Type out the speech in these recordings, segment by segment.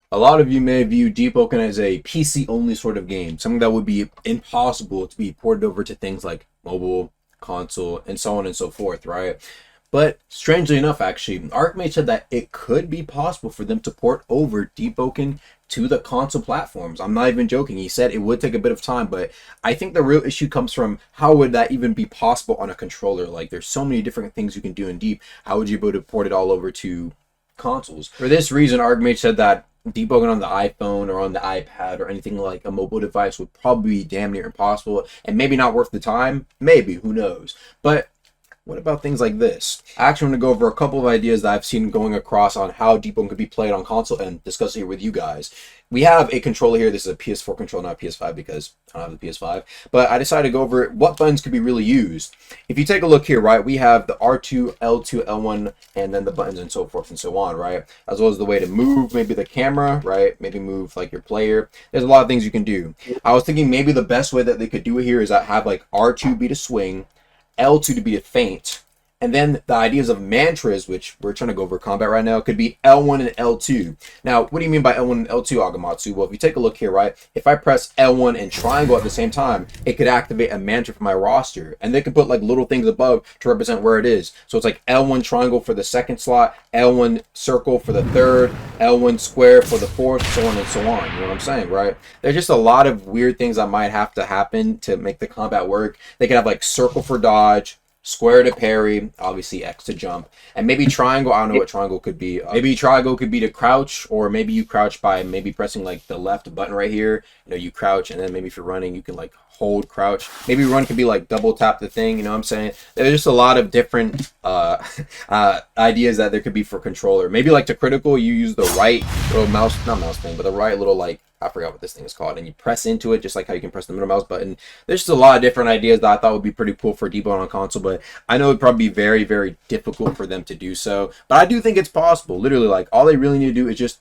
A lot of you may view Deepwoken as a PC only sort of game, something that would be impossible to be ported over to things like mobile, console, and so on and so forth, right? But strangely enough, actually, Archmage said that it could be possible for them to port over Deepwoken to the console platforms. I'm not even joking. He said it would take a bit of time, but I think the real issue comes from how would that even be possible on a controller? Like, there's so many different things you can do in Deep. How would you be able to port it all over to consoles? For this reason, Archmage said that debugging on the iPhone or on the iPad or anything like a mobile device would probably be damn near impossible and maybe not worth the time. Maybe, who knows? But what about things like this? I actually want to go over a couple of ideas that I've seen going across on how Deepwoken could be played on console and discuss it here with you guys. We have a controller here. This is a PS4 controller, not a PS5, because I don't have the PS5. But I decided to go over what buttons could be really used. If you take a look here, right, we have the R2, L2, L1, and then the buttons and so forth and so on, right? As well as the way to move, maybe the camera, right? Maybe move like your player. There's a lot of things you can do. I was thinking maybe the best way that they could do it here is that have like R2 be to swing, L2 to be a feint, and then the ideas of mantras, which we're trying to go over combat right now, could be L1 and L2. Now, what do you mean by L1 and L2, Agamatsu? Well, if you take a look here, right, if I press L1 and triangle at the same time, it could activate a mantra for my roster, and they could put like little things above to represent where it is. So it's like L1 triangle for the second slot, L1 circle for the third, L1 square for the fourth, so on and so on. You know what I'm saying, right? There's just a lot of weird things that might have to happen to make the combat work. They could have like circle for dodge, square to parry, obviously X to jump, and maybe triangle. I don't know what triangle could be. Maybe triangle could be to crouch, or maybe you crouch by maybe pressing like the left button right here. You know, you crouch, and then maybe if you're running, you can like hold crouch. Maybe run could be like double tap the thing. You know what I'm saying? There's just a lot of different ideas that there could be for controller. Maybe like to critical, you use the right little mouse, not mouse thing, but the right little like, I forgot what this thing is called, and you press into it just like how you can press the middle mouse button. There's just a lot of different ideas that I thought would be pretty cool for debug on console, but I know it'd probably be very, very difficult for them to do so. But I do think it's possible. Literally, like, all they really need to do is just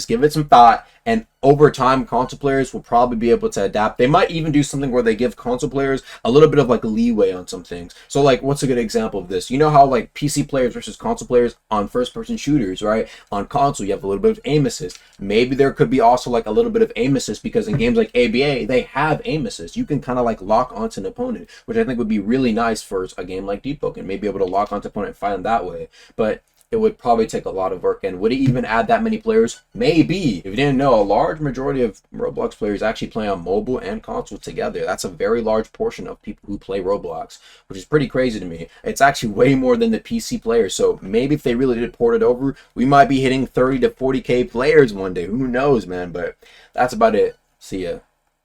give it some thought, and over time console players will probably be able to adapt. They might even do something where they give console players a little bit of like leeway on some things. So like, what's a good example of this? You know how like PC players versus console players on first person shooters, right? On console you have a little bit of aim assist. Maybe there could be also like a little bit of aim assist, because in games like ABA they have aim assist. You can kind of like lock onto an opponent, which I think would be really nice for a game like Deepwoken. Maybe able to lock onto an opponent and fight them that way. But it would probably take a lot of work. And would it even add that many players? Maybe. If you didn't know, a large majority of Roblox players actually play on mobile and console together. That's a very large portion of people who play Roblox, which is pretty crazy to me. It's actually way more than the PC players. So maybe if they really did port it over, we might be hitting 30 to 40K players one day. Who knows, man? But that's about it. See ya.